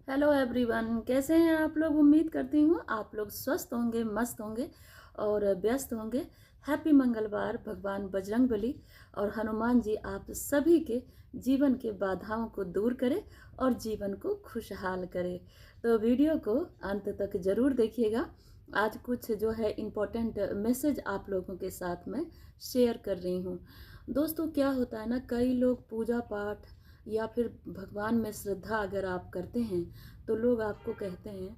Hello everyone, कैसे हैं आप लोग। उम्मीद करती हूँ आप लोग स्वस्थ होंगे, मस्त होंगे और व्यस्त होंगे। हैप्पी मंगलवार। भगवान बजरंगबली और हनुमान जी आप सभी के जीवन के बाधाओं को दूर करें और जीवन को खुशहाल करें। तो वीडियो को अंत तक ज़रूर देखिएगा। आज कुछ जो है इम्पोर्टेंट मैसेज आप लोगों के साथ में शेयर कर रही हूँ। दोस्तों, क्या होता है ना, कई लोग पूजा पाठ या फिर भगवान में श्रद्धा अगर आप करते हैं तो लोग आपको कहते हैं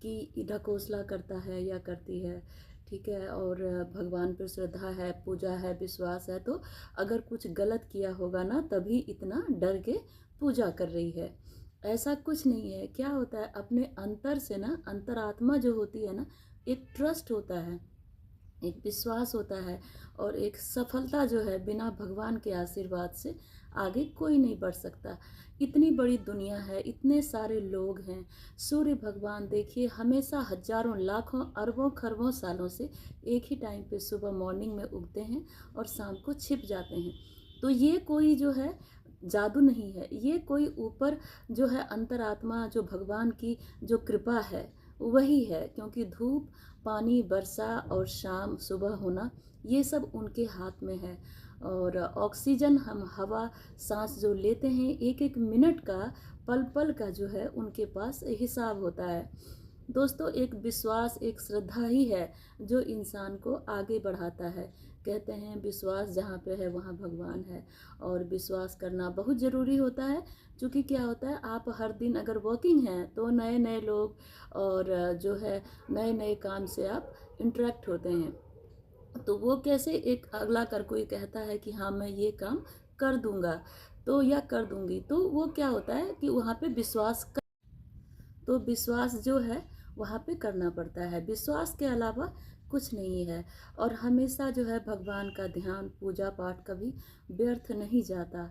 कि ढकोसला करता है या करती है, ठीक है। और भगवान पर श्रद्धा है, पूजा है, विश्वास है, तो अगर कुछ गलत किया होगा ना तभी इतना डर के पूजा कर रही है। ऐसा कुछ नहीं है। क्या होता है, अपने अंतर से ना, अंतरात्मा जो होती है ना, एक ट्रस्ट होता है, एक विश्वास होता है और एक सफलता जो है बिना भगवान के आशीर्वाद से आगे कोई नहीं बढ़ सकता। इतनी बड़ी दुनिया है, इतने सारे लोग हैं। सूर्य भगवान देखिए हमेशा हजारों लाखों अरबों खरबों सालों से एक ही टाइम पे सुबह मॉर्निंग में उगते हैं और शाम को छिप जाते हैं। तो ये कोई जो है जादू नहीं है, ये कोई ऊपर जो है अंतरात्मा, जो भगवान की जो कृपा है वही है। क्योंकि धूप, पानी, वर्षा और शाम सुबह होना ये सब उनके हाथ में है। और ऑक्सीजन, हम हवा सांस जो लेते हैं, एक एक मिनट का, पल पल का जो है उनके पास हिसाब होता है। दोस्तों, एक विश्वास, एक श्रद्धा ही है जो इंसान को आगे बढ़ाता है। कहते हैं विश्वास जहाँ पे है वहाँ भगवान है। और विश्वास करना बहुत ज़रूरी होता है। क्योंकि क्या होता है, आप हर दिन अगर वॉकिंग हैं तो नए नए लोग और जो है नए नए काम से आप इंटरेक्ट होते हैं। तो वो कैसे, एक अगला कर कोई कहता है कि हाँ मैं ये काम कर दूंगा तो या कर दूंगी, तो वो क्या होता है कि वहाँ पे विश्वास, तो विश्वास जो है वहाँ पे करना पड़ता है। विश्वास के अलावा कुछ नहीं है। और हमेशा जो है भगवान का ध्यान, पूजा पाठ कभी व्यर्थ नहीं जाता।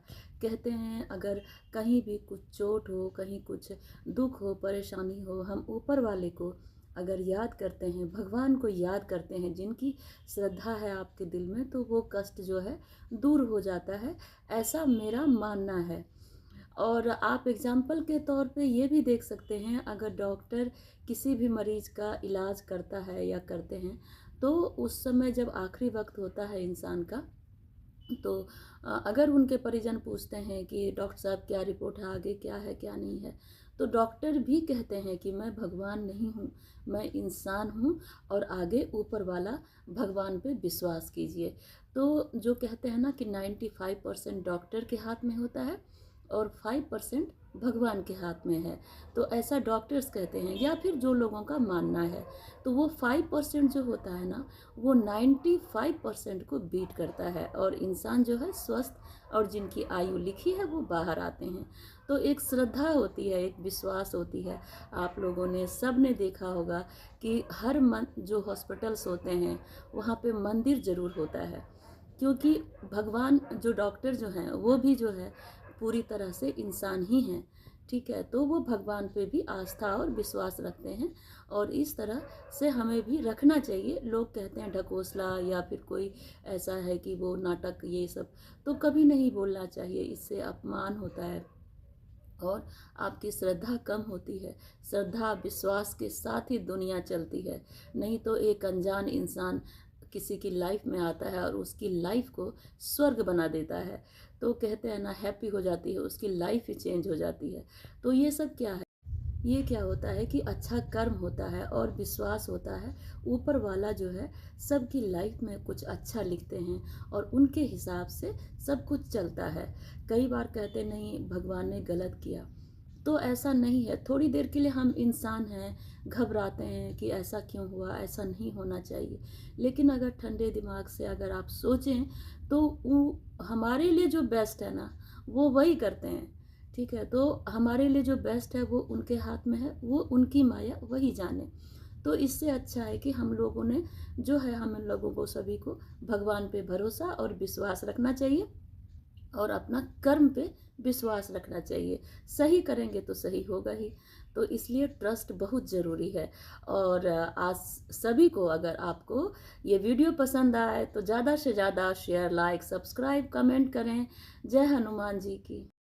कहते हैं अगर कहीं भी कुछ चोट हो, कहीं कुछ दुख हो, परेशानी हो, हम ऊपर वाले को अगर याद करते हैं, भगवान को याद करते हैं, जिनकी श्रद्धा है आपके दिल में, तो वो कष्ट जो है दूर हो जाता है। ऐसा मेरा मानना है। और आप एग्जाम्पल के तौर पे ये भी देख सकते हैं, अगर डॉक्टर किसी भी मरीज का इलाज करता है या करते हैं तो उस समय जब आखिरी वक्त होता है इंसान का, तो अगर उनके परिजन पूछते हैं कि डॉक्टर साहब क्या रिपोर्ट है, आगे क्या है क्या नहीं है, तो डॉक्टर भी कहते हैं कि मैं भगवान नहीं हूँ, मैं इंसान हूँ और आगे ऊपर वाला भगवान पे विश्वास कीजिए। तो जो कहते हैं ना कि 95% डॉक्टर के हाथ में होता है और 5% भगवान के हाथ में है। तो ऐसा डॉक्टर्स कहते हैं या फिर जो लोगों का मानना है। तो वो 5% जो होता है ना, वो 95% को बीट करता है और इंसान जो है स्वस्थ, और जिनकी आयु लिखी है वो बाहर आते हैं। तो एक श्रद्धा होती है, एक विश्वास होती है। आप लोगों ने, सब ने देखा होगा कि हर मन जो हॉस्पिटल्स होते हैं वहाँ पे मंदिर ज़रूर होता है। क्योंकि भगवान, जो डॉक्टर जो हैं वो भी जो है पूरी तरह से इंसान ही हैं, ठीक है। तो वो भगवान पे भी आस्था और विश्वास रखते हैं और इस तरह से हमें भी रखना चाहिए। लोग कहते हैं ढकोसला या फिर कोई ऐसा है कि वो नाटक, ये सब तो कभी नहीं बोलना चाहिए, इससे अपमान होता है और आपकी श्रद्धा कम होती है। श्रद्धा विश्वास के साथ ही दुनिया चलती है। नहीं तो एक अनजान इंसान किसी की लाइफ में आता है और उसकी लाइफ को स्वर्ग बना देता है। तो कहते हैं ना, हैप्पी हो जाती है, उसकी लाइफ ही चेंज हो जाती है। तो ये सब क्या है, ये क्या होता है कि अच्छा कर्म होता है और विश्वास होता है। ऊपर वाला जो है सबकी लाइफ में कुछ अच्छा लिखते हैं और उनके हिसाब से सब कुछ चलता है। कई बार कहते नहीं भगवान ने गलत किया, तो ऐसा नहीं है। थोड़ी देर के लिए हम इंसान हैं, घबराते हैं कि ऐसा क्यों हुआ, ऐसा नहीं होना चाहिए। लेकिन अगर ठंडे दिमाग से अगर आप सोचें तो वो हमारे लिए जो बेस्ट है ना, वो वही करते हैं, ठीक है। तो हमारे लिए जो बेस्ट है वो उनके हाथ में है, वो उनकी माया वही जाने। तो इससे अच्छा है कि हम लोगों ने जो है, हम लोगों को सभी को भगवान पे भरोसा और विश्वास रखना चाहिए और अपना कर्म पे विश्वास रखना चाहिए। सही करेंगे तो सही होगा ही। तो इसलिए ट्रस्ट बहुत ज़रूरी है। और आज सभी को, अगर आपको ये वीडियो पसंद आए तो ज़्यादा से ज़्यादा शेयर, लाइक, सब्सक्राइब, कमेंट करें। जय हनुमान जी की।